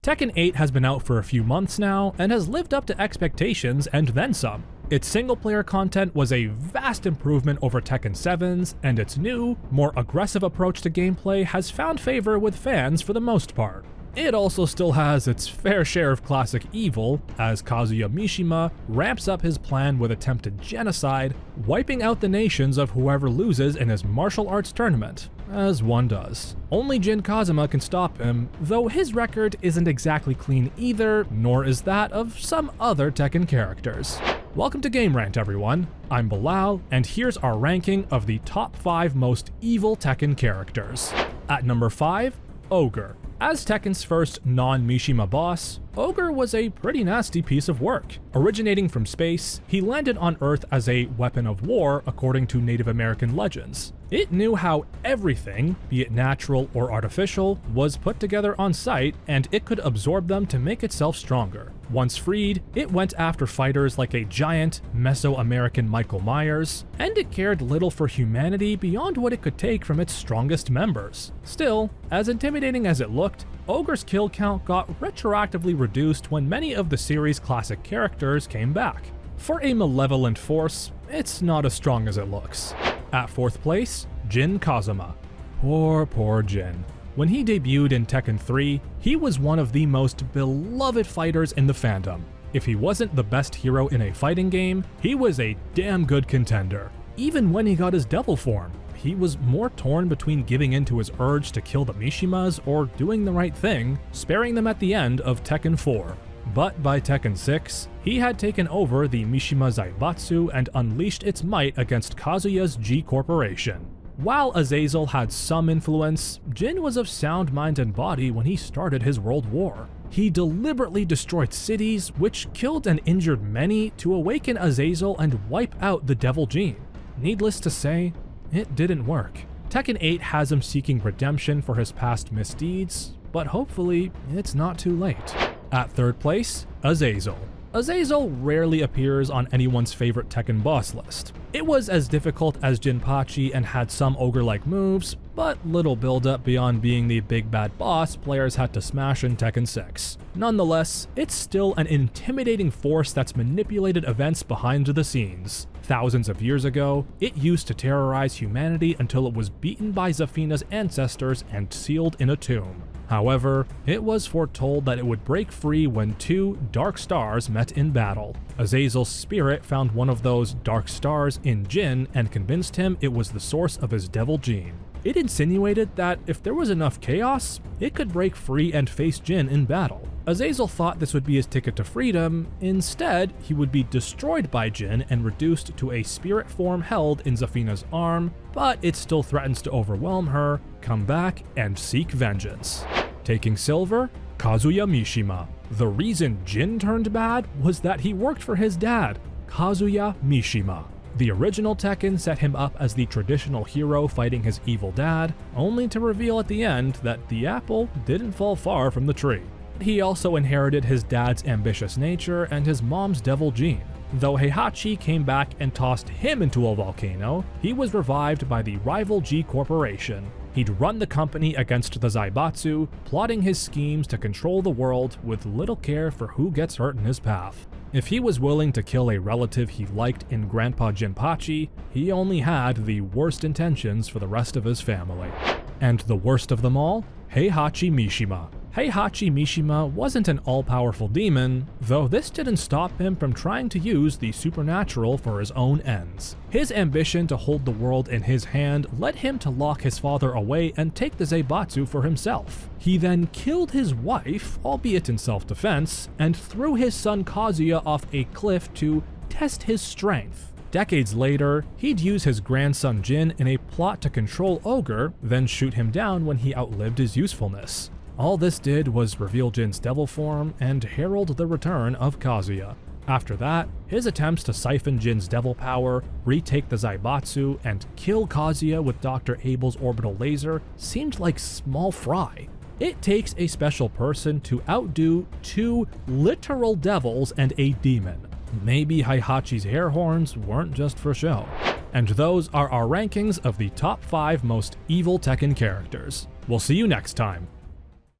Tekken 8 has been out for a few months now, and has lived up to expectations and then some. Its single-player content was a vast improvement over Tekken 7's, and its new, more aggressive approach to gameplay has found favor with fans for the most part. It also still has its fair share of classic evil, as Kazuya Mishima ramps up his plan with attempted genocide, wiping out the nations of whoever loses in his martial arts tournament, as one does. Only Jin Kazama can stop him, though his record isn't exactly clean either, nor is that of some other Tekken characters. Welcome to Game Rant, everyone. I'm Bilal, and here's our ranking of the top 5 most evil Tekken characters. At number 5, Ogre. As Tekken's first non-Mishima boss, Ogre was a pretty nasty piece of work. Originating from space, he landed on Earth as a weapon of war according to Native American legends. It knew how everything, be it natural or artificial, was put together on site, and it could absorb them to make itself stronger. Once freed, it went after fighters like a giant Mesoamerican Michael Myers, and it cared little for humanity beyond what it could take from its strongest members. Still, as intimidating as it looked, Ogre's kill count got retroactively reduced when many of the series' classic characters came back. For a malevolent force, it's not as strong as it looks. At 4th place, Jin Kazama. Poor Jin. When he debuted in Tekken 3, he was one of the most beloved fighters in the fandom. If he wasn't the best hero in a fighting game, he was a damn good contender. Even when he got his devil form, he was more torn between giving in to his urge to kill the Mishimas or doing the right thing, sparing them at the end of Tekken 4. But by Tekken 6, he had taken over the Mishima Zaibatsu and unleashed its might against Kazuya's G Corporation. While Azazil had some influence, Jin was of sound mind and body when he started his world war. He deliberately destroyed cities, which killed and injured many to awaken Azazil and wipe out the Devil Gene. Needless to say, it didn't work. Tekken 8 has him seeking redemption for his past misdeeds, but hopefully it's not too late. At 3rd place, Azazil. Azazil rarely appears on anyone's favorite Tekken boss list. It was as difficult as Jinpachi and had some ogre-like moves, but little build-up beyond being the big bad boss players had to smash in Tekken 6. Nonetheless, it's still an intimidating force that's manipulated events behind the scenes. Thousands of years ago, it used to terrorize humanity until it was beaten by Zafina's ancestors and sealed in a tomb. However, it was foretold that it would break free when 2 dark stars met in battle. Azazil's spirit found one of those dark stars in Jin and convinced him it was the source of his devil gene. It insinuated that if there was enough chaos, it could break free and face Jin in battle. Azazil thought this would be his ticket to freedom. Instead, he would be destroyed by Jin and reduced to a spirit form held in Zafina's arm, but it still threatens to overwhelm her, come back, and seek vengeance. Taking silver, Kazuya Mishima. The reason Jin turned bad was that he worked for his dad, Kazuya Mishima. The original Tekken set him up as the traditional hero fighting his evil dad, only to reveal at the end that the apple didn't fall far from the tree. He also inherited his dad's ambitious nature and his mom's devil gene. Though Heihachi came back and tossed him into a volcano, he was revived by the rival G Corporation. He'd run the company against the Zaibatsu, plotting his schemes to control the world with little care for who gets hurt in his path. If he was willing to kill a relative he liked in Grandpa Jinpachi, he only had the worst intentions for the rest of his family. And the worst of them all? Heihachi Mishima. Heihachi Mishima wasn't an all-powerful demon, though this didn't stop him from trying to use the supernatural for his own ends. His ambition to hold the world in his hand led him to lock his father away and take the Zaibatsu for himself. He then killed his wife, albeit in self-defense, and threw his son Kazuya off a cliff to test his strength. Decades later, he'd use his grandson Jin in a plot to control Ogre, then shoot him down when he outlived his usefulness. All this did was reveal Jin's devil form and herald the return of Kazuya. After that, his attempts to siphon Jin's devil power, retake the Zaibatsu, and kill Kazuya with Dr. Abel's orbital laser seemed like small fry. It takes a special person to outdo 2 literal devils and a demon. Maybe Heihachi's hair horns weren't just for show. And those are our rankings of the top 5 most evil Tekken characters. We'll see you next time.